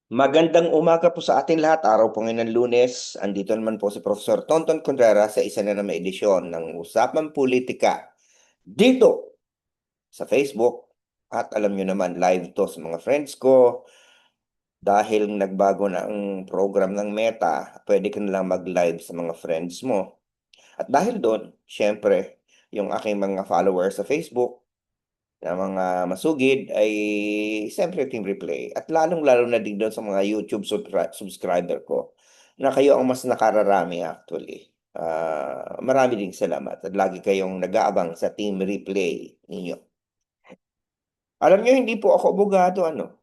Magandang umaga po sa ating lahat. Araw po ngayon ng Lunes. Andito naman po si Professor Tonton Contreras sa isa na naman edisyon ng Usapang Politika dito sa Facebook. At alam nyo naman, live to sa mga friends ko. Dahil nagbago na ang program ng Meta, pwede ka na lang mag-live sa mga friends mo. At dahil doon, syempre, yung aking mga followers sa Facebook, na mga masugid ay siyempre team replay at lalong-lalo na din doon sa mga YouTube subscriber ko na kayo ang mas nakararami actually. Marami ding salamat at lagi kayong nag-aabang sa team replay ninyo. Alam niyo hindi po ako abogado ano.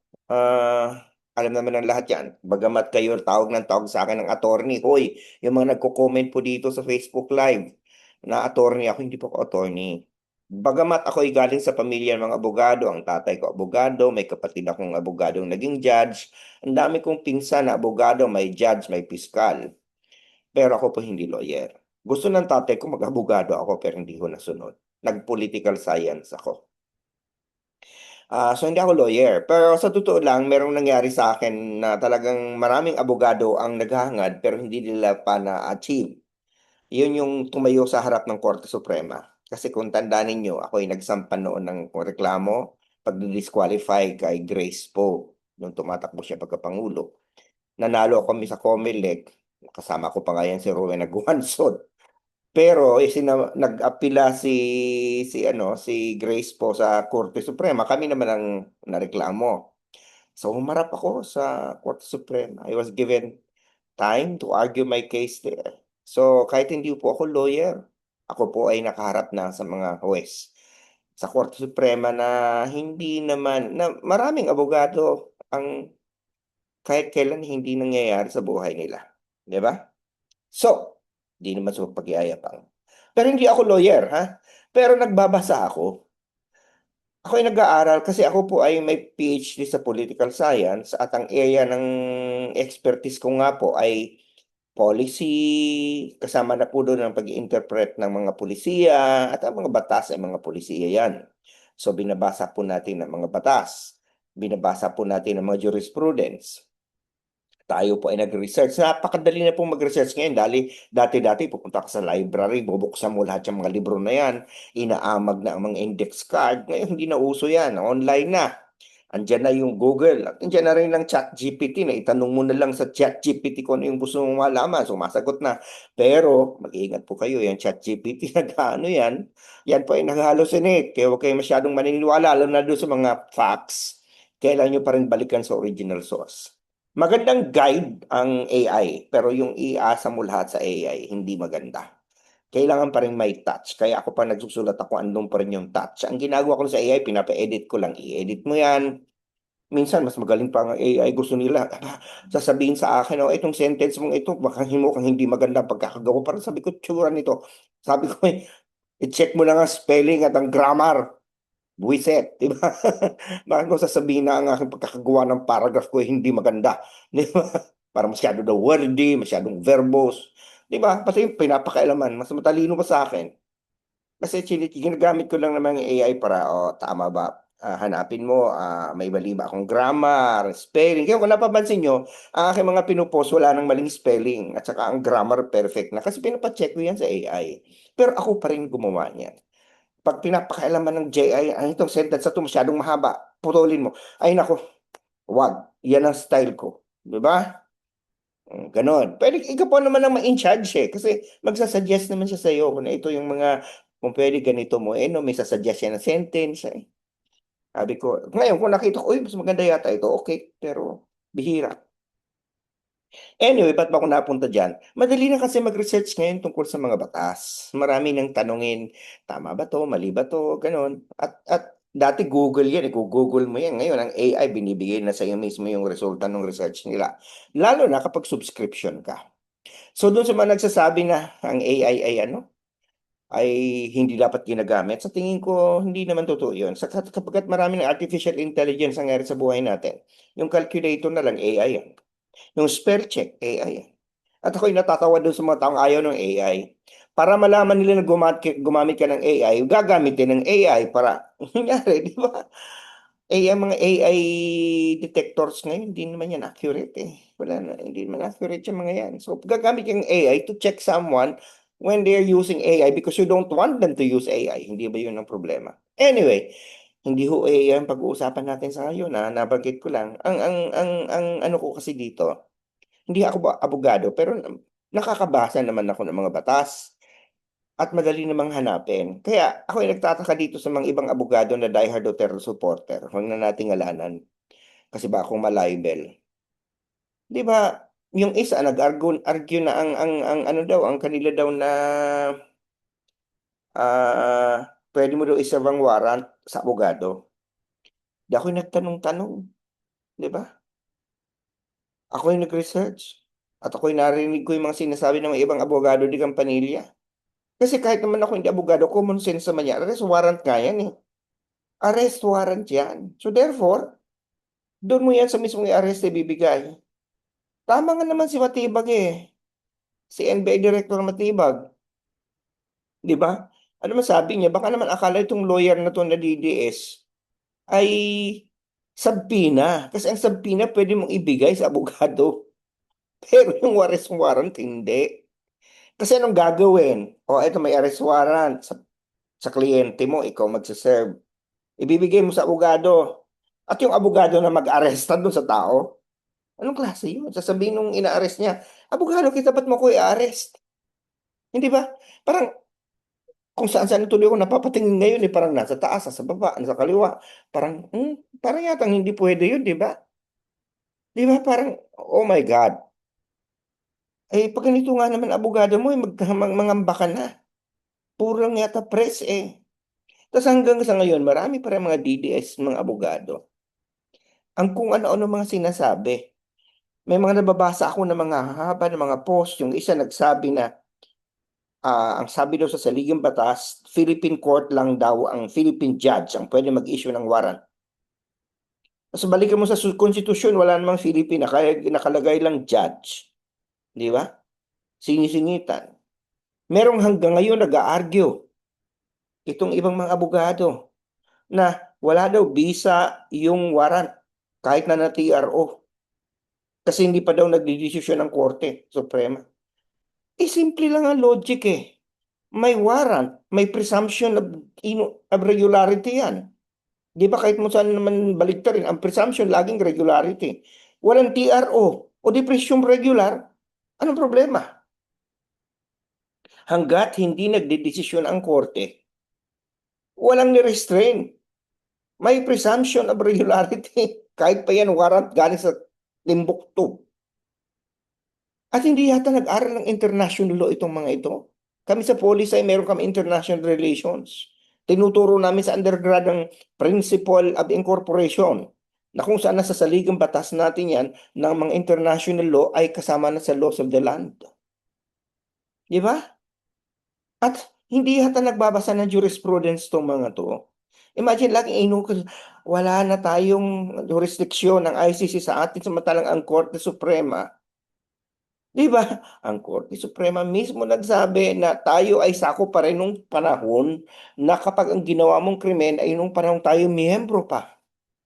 Alam naman ng lahat 'yan. Bagamat kayo tawag ng tawag sa akin ng attorney, hoy, yung mga nagko-comment po dito sa Facebook Live na attorney ako, hindi po ako attorney. Bagamat ako ay galing sa pamilya ng mga abogado, ang tatay ko abogado, may kapatid akong abogadong naging judge, ang dami kong pinsan na abogado, may judge, may piskal. Pero ako po hindi lawyer. Gusto ng tatay ko mag-abogado ako pero hindi ko nasunod. Nag-political science ako. So hindi ako lawyer. Pero sa totoo lang, merong nangyari sa akin na talagang maraming abogado ang naghahangad pero hindi nila pa na-achieve. Yun yung tumayo sa harap ng Korte Suprema. Kasi kung tandaan ninyo, ako ay nagsampan noon ng reklamo pag-disqualify kay Grace Poe nung tumatakbo siya pagkapangulo. Nanalo kami sa COMELEC, kasama ko pa nga yan si Rowena Guanzon. Pero nag-apila si Grace po sa Korte Suprema. Kami naman ang nareklamo. So humarap ako sa Korte Suprema. I was given time to argue my case there. So kahit hindi po ako lawyer, ako po ay nakaharap na sa mga huwes sa Korte Suprema na hindi naman na maraming abogado ang kahit kailan hindi nangyayari sa buhay nila, 'di ba? So, di naman sa pagyayabang. Pero hindi ako lawyer, ha? Pero nagbabasa ako. Ako ay nag-aaral kasi ako po ay may PhD sa political science at ang area ng expertise ko nga po ay policy, kasama na po doon ang pag-interpret ng mga pulisiya at ang mga batas ay mga pulisiya yan. So binabasa po natin ang mga batas, binabasa po natin ang mga jurisprudence. Tayo po ay nag-research. Napakadali na pong mag-research ngayon dahil dati-dati pupunta ka sa library, bubuksan mo lahat yung mga libro na yan, inaamag na ang mga index card. Ngayon hindi na uso yan, online na. Andiyan na yung Google. At andiyan na rin ang ChatGPT na itanong mo na lang sa ChatGPT kung ano yung gusto mong malaman. Sumasagot na. Pero mag-iingat po kayo. Yung ChatGPT nag-ano yan. Yan po ay nag-hallucinate. Kaya huwag kayo masyadong maniniwala. Lalo na doon sa mga facts. Kailangan nyo pa rin balikan sa original source. Magandang guide ang AI. Pero yung iasa mo lahat sa AI, hindi maganda. Kailangan pa rin may touch. Kaya ako pa nagsusulat ako, andun pa rin yung touch. Ang ginagawa ko sa AI, pinapa-edit ko lang. I-edit mo yan. Minsan, mas magaling pa ang AI. Gusto nila, sasabihin sa akin, oh, itong sentence mong ito, baka kang hindi maganda pagkakagawa. Parang sabi ko, tsura nito. Sabi ko, i-check mo na nga spelling at ang grammar. Buwiset, di ba? Bakit ko sasabihin na ang aking pagkakagawa ng paragraph ko ay hindi maganda? Di ba? Para masyado daw wordy, masyadong verbose. Di ba? Pati yung pinapakailaman, mas matalino pa sa akin. Kasi ginagamit ko lang naman yung AI para, oh, tama ba? Hanapin mo, may mali ba akong grammar, spelling. Kaya kung napapansin nyo, ang aking mga pinupost, wala nang maling spelling. At saka ang grammar perfect na. Kasi pinapacheck ko yan sa AI. Pero ako pa rin gumawa niyan. Pag pinapakailaman ng JI, itong sentence na ito masyadong mahaba, putulin mo. Ay nako, wag. Yan ang style ko. Di ba? Ganon. Pwede, ikaw po naman ang ma-in charge eh. Kasi magsasuggest naman siya sa'yo kung ito yung mga, kung pwede ganito mo, eh no, may sasuggest siya ng sentence eh. Sabi ko, ngayon kung nakita ko, uy, mas maganda yata ito, okay. Pero, bihira. Anyway, ba't ba ako napunta dyan? Madali na kasi mag-research ngayon tungkol sa mga batas. Marami nang tanungin, tama ba to, mali ba to, ganon. At dati Google yan, i-Google mo yan. Ngayon, ang AI binibigay na sa iyo mismo yung resulta ng research nila. Lalo na kapag subscription ka. So doon sa mga nagsasabi na ang AI ay ano, ay hindi dapat ginagamit. Sa tingin ko, hindi naman totoo yun. Kapagkat marami ng artificial intelligence ang nangyari sa buhay natin, yung calculator na lang AI yan. Yung spell check, AI yan. At ako'y natatawa doon sa mga taong ayaw ng AI. Para malaman nila na gumamit ka ng AI, gagamitin ng AI para, nangyari, di ba? Ang mga AI detectors ngayon, hindi naman yan accurate eh. Wala na, hindi naman accurate yung mga yan. So, gagamit yung AI to check someone when they're using AI because you don't want them to use AI. Hindi ba yun ang problema? Anyway, hindi ho AI ang pag-uusapan natin sa ngayon, ha? Nabanggit ko lang. Ang ano ko kasi dito, hindi ako abogado, pero nakakabasa naman ako ng mga batas at madali namang hanapin. Kaya ako ay nagtataka dito sa mga ibang abogado na diehard Duterte supporter. Huwag na nating ngalanan kasi ba akong malibel. 'Di ba? Yung isa nag-argue na ang ano daw, ang kanila daw na pwede mo daw iserve ang warrant sa abogado. Di ako yung nagtanong-tanong, 'di ba? Ako yung nag-research. At ako yung narinig ko yung mga sinasabi ng mga ibang abogado di Campanilla. Kasi kahit naman ako hindi abogado, common sense naman yan. Arrest warrant nga yan eh. Arrest warrant yan. So therefore, doon mo yan sa mismong i-arrest ibibigay. Tama nga naman si Matibag eh. Si NBI Director Matibag. Di ba? Ano man sabi niya? Baka naman akala itong lawyer na to na DDS ay sabpina. Kasi ang sabpina pwede mong ibigay sa abogado. Pero yung arrest warrant, hindi. Kasi anong gagawin? O eto may arrest warrant sa kliyente mo, ikaw magsaserve. Ibibigay mo sa abogado. At yung abogado na mag-arresta doon sa tao, anong klase yun? Sasabihin nung ina-arrest niya, abogado kita, ba't mo ko i-arrest? Hindi ba? Parang kung saan-saan tuloy ako napapatingin ngayon, eh, parang nasa taas, nasa baba, nasa kaliwa. Parang yata hindi pwede yun, di ba? Di ba? Parang, oh my God. Eh, pag ganito nga naman abogado mo, eh, mangamba ka na. Puro lang yata press eh. Tapos hanggang sa ngayon, marami pa rin mga DDS, mga abogado. Ang kung ano-ano mga sinasabi. May mga nababasa ako ng mga hahaba ng mga post. Yung isa nagsabi na ang sabi daw sa saligang batas, Philippine court lang daw ang Philippine judge ang pwede mag-issue ng warrant. Tapos balikan mo sa konstitusyon, wala namang Philippine, kaya nakalagay lang judge. Di ba? Sinisingitan. Merong hanggang ngayon nag-argue itong ibang mga abogado na wala daw visa yung warrant kahit na TRO. Kasi hindi pa daw nagdidesisyon ng Korte Suprema. Simple lang ang logic eh. May warrant, may presumption of regularity yan. Di ba kahit mo saan naman baliktarin, ang presumption laging regularity. Walang TRO o di presume regular, anong problema? Hanggat hindi nagdedesisyon ang korte, walang ni-restrain. May presumption of regularity. Kahit pa yan warrant galing sa Timbuktu. At hindi yata nag-aral ng international law itong mga ito. Kami sa police ay meron kami international relations. Tinuturo namin sa undergrad ang principle of incorporation na kung saan nasa saligang batas natin yan ng mga international law ay kasama na sa laws of the land. Di ba? At hindi yata nagbabasa ng jurisprudence itong mga to. Imagine laging wala na tayong jurisdiksyon ng ICC sa atin samantalang ang Korte Suprema. Di ba? Ang Korte Suprema mismo nagsabi na tayo ay sako pa rin nung panahon na kapag ang ginawa mong krimen ay nung panahon tayo miyembro pa.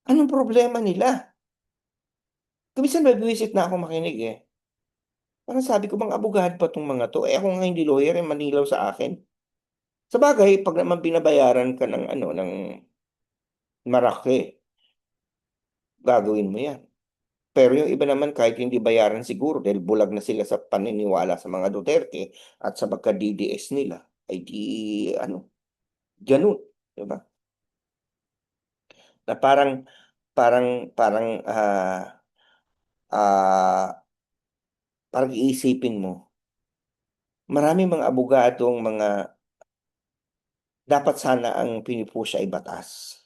Anong problema nila? Kumisan nag-visit na ako makinig eh. Parang sabi ko, bang abogado pa itong mga to? Ako nga hindi lawyer, manilaw sa akin. Sa bagay, pag naman binabayaran ka ng ano, ng maraki, gagawin mo yan. Pero yung iba naman kahit hindi bayaran siguro dahil bulag na sila sa paniniwala sa mga Duterte at sa pagka-DDS nila, ay di ano, ganun, di ba? Na parang ah, parang iisipin mo, maraming mga abogadong mga dapat sana ang pinipush ay batas.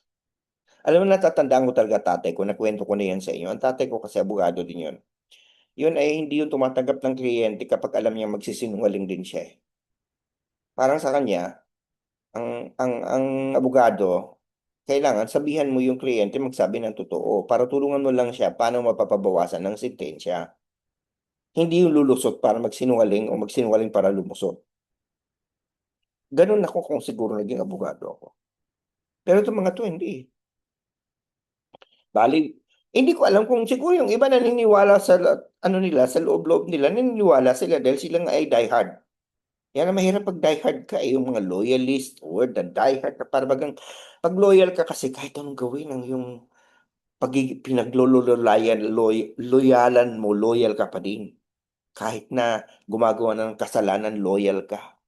Alam mo, natatandaan ko talaga tatay ko, nakwento ko na yan sa inyo. Ang tatay ko kasi abogado din yun. Yun ay hindi yung tumatanggap ng kliyente kapag alam niya magsisinungaling din siya eh. Parang sa kanya, ang abogado, kailangan sabihan mo yung kliyente magsabi ng totoo para tulungan mo lang siya paano mapapabawasan ng sentensya. Hindi yung lulusot para magsinungaling o magsinungaling para lumusot. Ganun ako kung siguro naging abogado ako. Pero itong mga to, hindi. Bali, hindi ko alam kung siguro yung iba naniniwala sa ano nila, sa loob-loob nila, naniniwala sila dahil sila nga ay diehard. Yan ang mahirap pag diehard ka, yung mga loyalist, word na diehard, na para bagang, pag loyal ka kasi kahit anong gawin ang yung pinaglololayan, loyalan mo, loyal ka pa din. Kahit na gumagawa ng kasalanan, loyal ka.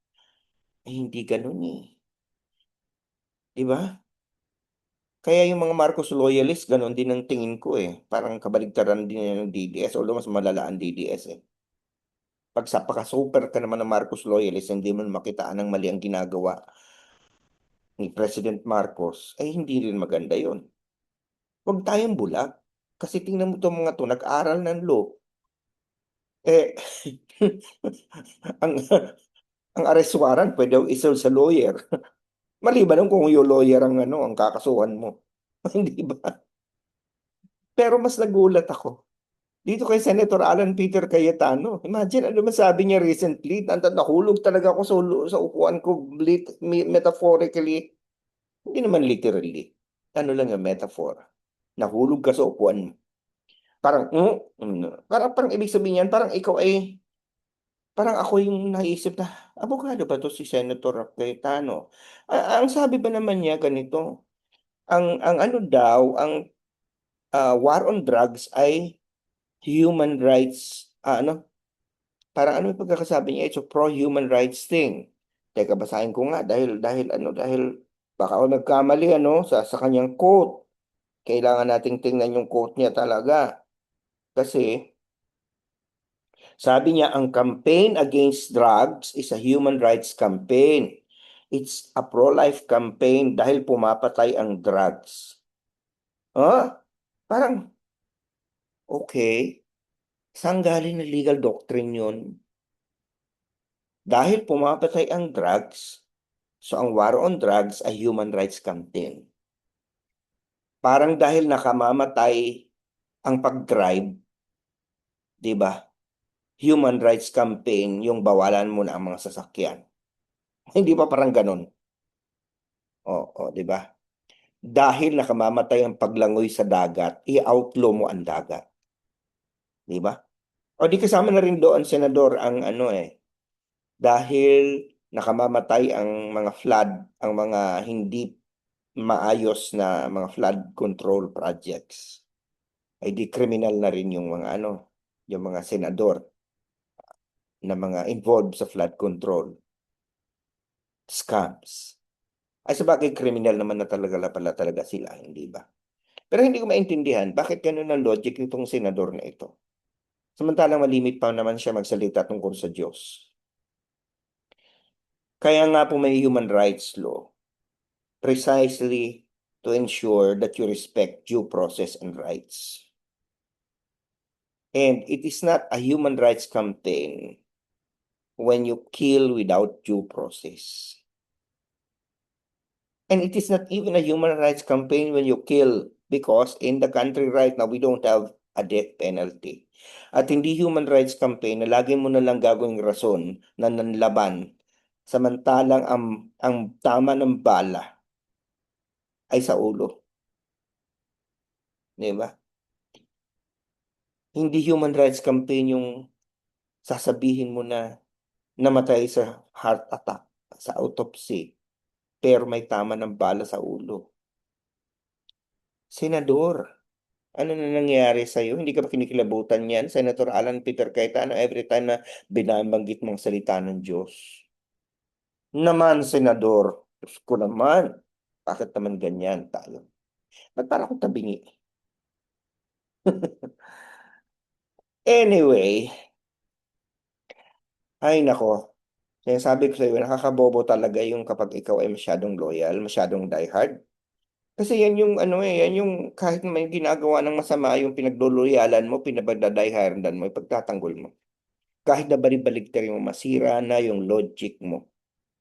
Eh, hindi ganun eh. Di ba? Kaya yung mga Marcos loyalist, ganun din ang tingin ko eh. Parang kabaligtaran din yan ng DDS, although mas malala ang DDS eh. Pag sa paka-super ka naman ng Marcos loyalist, hindi mo makitaan ng mali ang ginagawa ni President Marcos, ay hindi rin maganda yon. Huwag tayong bulag. Kasi tingnan mo itong mga to, nag-aral ng law. Eh, ang, ang arrest warrant, pwede iserve sa lawyer. Maliban kung yung lawyer ang, ano, ang kakasuhan mo. Hindi ba? Pero mas nagulat ako. Dito kay Senator Alan Peter Cayetano. Imagine, ano masabi niya recently? Nahulog talaga ako sa upuan ko metaphorically. Hindi naman literally. Ano lang yung metaphor. Nahulog ka sa upuan mo. Parang, parang ibig sabihin yan, parang ikaw ay, parang ako yung naisip na, abogado ba to si Senator Cayetano? Ang sabi ba naman niya ganito, ang ano daw, ang war on drugs ay human rights, ano, parang ano yung pagkakasabi niya, it's a pro-human rights thing. Teka, basahin ko nga, dahil baka ako nagkamali, ano, sa kanyang quote. Kailangan nating tingnan yung quote niya talaga. Kasi, sabi niya, ang campaign against drugs is a human rights campaign. It's a pro-life campaign dahil pumapatay ang drugs. Parang, okay. Saan galing na legal doctrine yun? Dahil pumapatay ang drugs, so ang war on drugs ay human rights campaign. Parang dahil nakamamatay ang pag-drive, di ba? Human rights campaign, yung bawalan mo na ang mga sasakyan. Hindi ba parang ganun? Oo, di ba? Dahil nakamamatay ang paglangoy sa dagat, i-outlaw mo ang dagat. Di ba? O di kasama na rin doon, Senador, ang ano eh, dahil nakamamatay ang mga flood, ang mga hindi maayos na mga flood control projects, ay di criminal na rin yung mga ano, yung mga senador na mga involved sa flood control scams. Ay sabagay criminal naman na talaga pala talaga sila, hindi ba? Pero hindi ko maintindihan bakit ganun ang logic nitong senador na ito. Samantalang malimit pa naman siya magsalita tungkol sa Diyos. Kaya nga po may human rights law precisely to ensure that you respect due process and rights. And it is not a human rights campaign when you kill without due process. And it is not even a human rights campaign when you kill because in the country right now, we don't have a death penalty. At hindi human rights campaign na lagi mo na lang gagawing rason na nanlaban samantalang ang tama ng bala ay sa ulo. Di ba? Hindi human rights campaign yung sasabihin mo na namatay sa heart attack, sa autopsy, pero may tama ng bala sa ulo. Senador, ano na nangyari sa'yo? Hindi ka ba kinikilabutan yan? Senator Alan Peter Cayetano, every time na binabanggit mong salita ng Diyos. Naman, Senador, Diyos ko naman, bakit naman ganyan tayo? Ba't parang akong tabingi? Anyway, ay nako, sabi ko sa'yo, nakakabobo talaga yung kapag ikaw ay masyadong loyal, masyadong diehard. Kasi yan yung ano eh, yan yung kahit may ginagawa ng masama yung pinagloloyalan mo, pinabagdadiehardan mo, ipagtatanggol mo. Kahit na balibaligtad mo, masira na yung logic mo.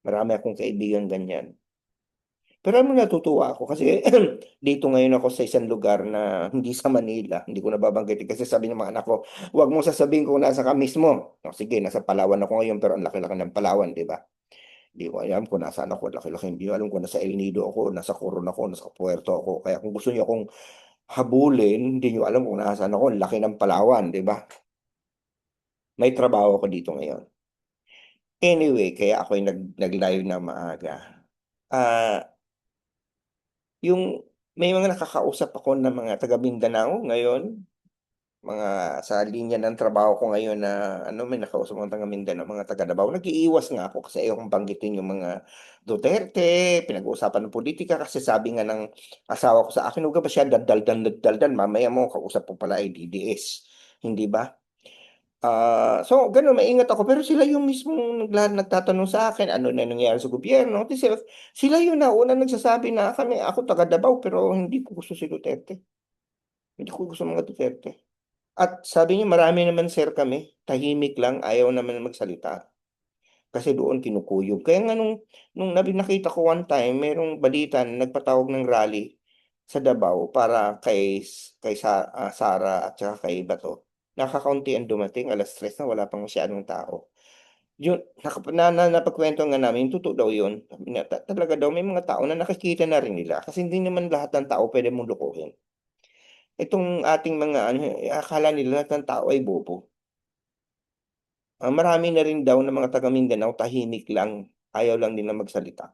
Marami akong kaibigan ganyan. Pero ano natutuwa ako kasi dito ngayon ako sa isang lugar na hindi sa Manila. Hindi ko nababanggitin kasi sabi ng mga anak ko, huwag mong sasabihin kung nasa ka mismo. O, sige, nasa Palawan ako ngayon pero ang laki-laki ng Palawan, di ba? Hindi ko alam kung nasaan ako, laki-laki. Hindi ko alam kung nasa El Nido ako, nasa Coron ako, nasa Puerto ako. Kaya kung gusto niyo akong habulin, hindi nyo alam kung nasaan ako. Ang laki ng Palawan, di ba? May trabaho ako dito ngayon. Anyway, kaya ako'y nag-live na maaga. Ah, yung may mga nakakausap ako na mga taga Mindanao ngayon, mga sa linya ng trabaho ko ngayon na ano, may nakausap akong taga Mindanao, mga taga Davao. Nag-iiwas nga ako kasi ayokong banggitin yung mga Duterte, pinag-uusapan ng politika kasi sabi nga ng asawa ko sa akin, huwag ka ba siya daldal, mamaya mo kausap po pala ay DDS. Hindi ba? So, ganun, maingat ako. Pero sila yung mismong nagtatanong sa akin, ano na nangyayari sa gobyerno. Kasi sila yung nauna nagsasabi na kami, ako taga Davao, pero hindi ko gusto si Duterte. Hindi ko gusto mga Duterte. At sabi niya, marami naman sir kami, tahimik lang, ayaw naman magsalita. Kasi doon kinukuyog. Kaya nga nung nakita ko one time, merong balita na nagpatawag ng rally sa Davao para kay Sara at saka kay Bato. Nakakaunti ang dumating, alas 3 na, wala pang masyadong tao. Yun, napagkwento nga namin, totoo daw yun. Talaga daw, may mga tao na nakikita na rin nila. Kasi hindi naman lahat ng tao pwede mong lukuhin. Itong ating mga ano, akala nila lahat ng tao ay bobo. Marami na rin daw na mga taga Mindanao tahimik lang, ayaw lang nila magsalita.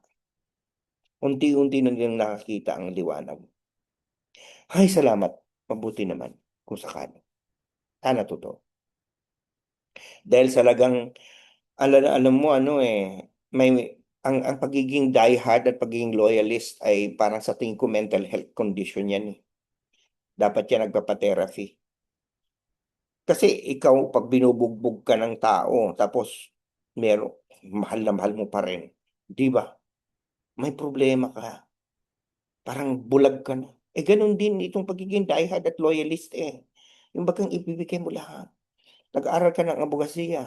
Unti-unti na nilang nakakita ang liwanag. Ay, salamat. Mabuti naman kung sakali. Sana totoo. Dahil talagang, alam mo ano may ang pagiging diehard at pagiging loyalist ay parang sa tingin ko mental health condition yan eh. Dapat yan nagpapa-therapy. Kasi ikaw, pag binubugbog ka ng tao, tapos meron, mahal na mahal mo pa rin. Di ba? May problema ka. Parang bulag ka na. Ganun din itong pagiging diehard at loyalist eh. Yung bagang ibibigay mo lahat. Nag-aaral ka ng abogasiya.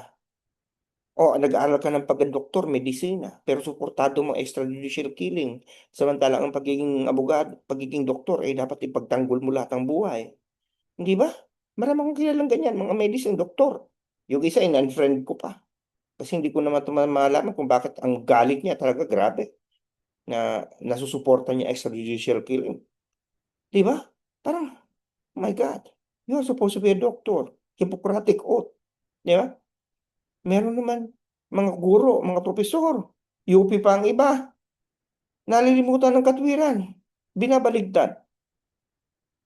O nag-aaral ka ng pagka-doktor, medisina. Pero suportado mo extrajudicial killing. Samantalang ang pagiging abogado, pagiging doktor, dapat ipagtanggol mo lahat ng buhay. Hindi ba? Marami akong kilalang ganyan, mga medicine, doktor. Yung isa, in-unfriend ko pa. Kasi hindi ko naman malaman kung bakit ang galit niya talaga grabe na nasusuporta niya extrajudicial killing. Di ba? Parang, oh my God, you're supposed to be a doctor. Hippocratic oath. Di ba? Meron naman mga guro, mga profesor. UP pa ang iba. Nalilimutan ng katwiran. Binabaligtad.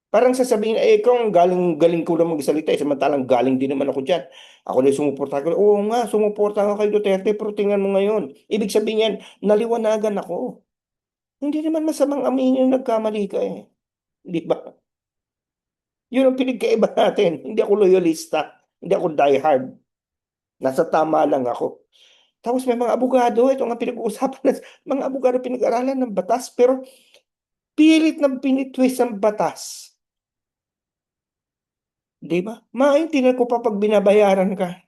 Parang sasabihin, ikaw ang galing ko lang magsalita, samantalang galing din naman ako dyan. Ako din sumuporta ko. Oo nga, sumuporta nga kay Duterte, pero tingnan mo ngayon. Ibig sabihin yan, naliwanagan ako. Hindi naman masamang aminin na nagkamali ka eh. Di ba? Yun ang pinagkaiba natin. Hindi ako loyalista. Hindi ako diehard. Nasa tama lang ako. Tapos may mga abogado, ito nga pinag-uusapan na, mga abogado pinag-aralan ng batas, pero pilit na pinitwist ang batas. Di ba? Maintindihan ko pa pag binabayaran ka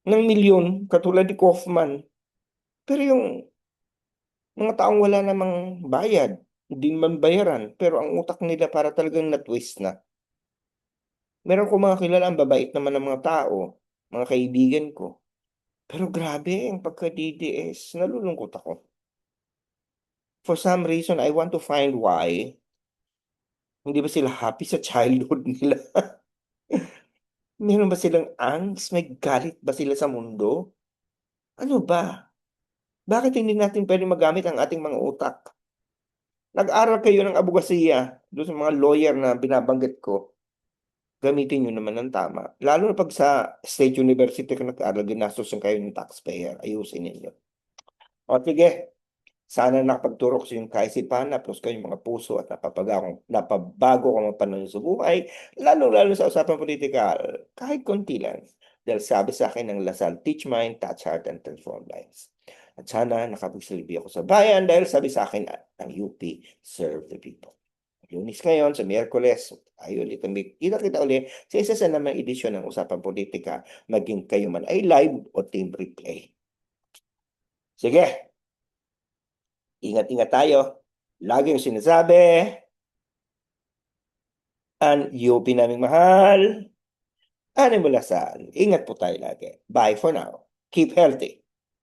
ng milyon, katulad ni Kaufman. Pero yung mga taong wala namang bayad, hindi man bayaran, pero ang utak nila para talagang na-twist na. Meron ko mga kilala, ang babait naman ng mga tao, mga kaibigan ko. Pero grabe, ang pagka-DDS, nalulungkot ako. For some reason, I want to find why. Hindi ba sila happy sa childhood nila? Meron ba silang angst? May galit ba sila sa mundo? Ano ba? Bakit hindi natin pwede magamit ang ating mga utak? Nag-aral kayo ng abogasiya doon sa mga lawyer na binabanggit ko. Gamitin nyo naman ng tama. Lalo na pag sa State University ka nag-aaral, ginastos kayo ng taxpayer. Ayusin ninyo. O sige, sana nakapagturo ko sa inyong kaisipan, plus kayong mga puso at napabago ko mga panahon sa buhay, lalo-lalo sa usapang politikal, kahit konti lang. Dahil sabi sa akin ng Lasal, teach mind, touch heart, and transform lives. At sana nakapagsilbi ako sa bayan dahil sabi sa akin ng UP, serve the people. Lunes ngayon, sa Miyerkules, ay ulit kita ulit sa isa sa namang edisyon ng Usapang Politika, maging kayo man ay live o team replay. Sige, ingat-ingat tayo. Lagi yung sinasabi, ang UP naming mahal, Animal Lasal. Ingat po tayo lagi. Bye for now. Keep healthy.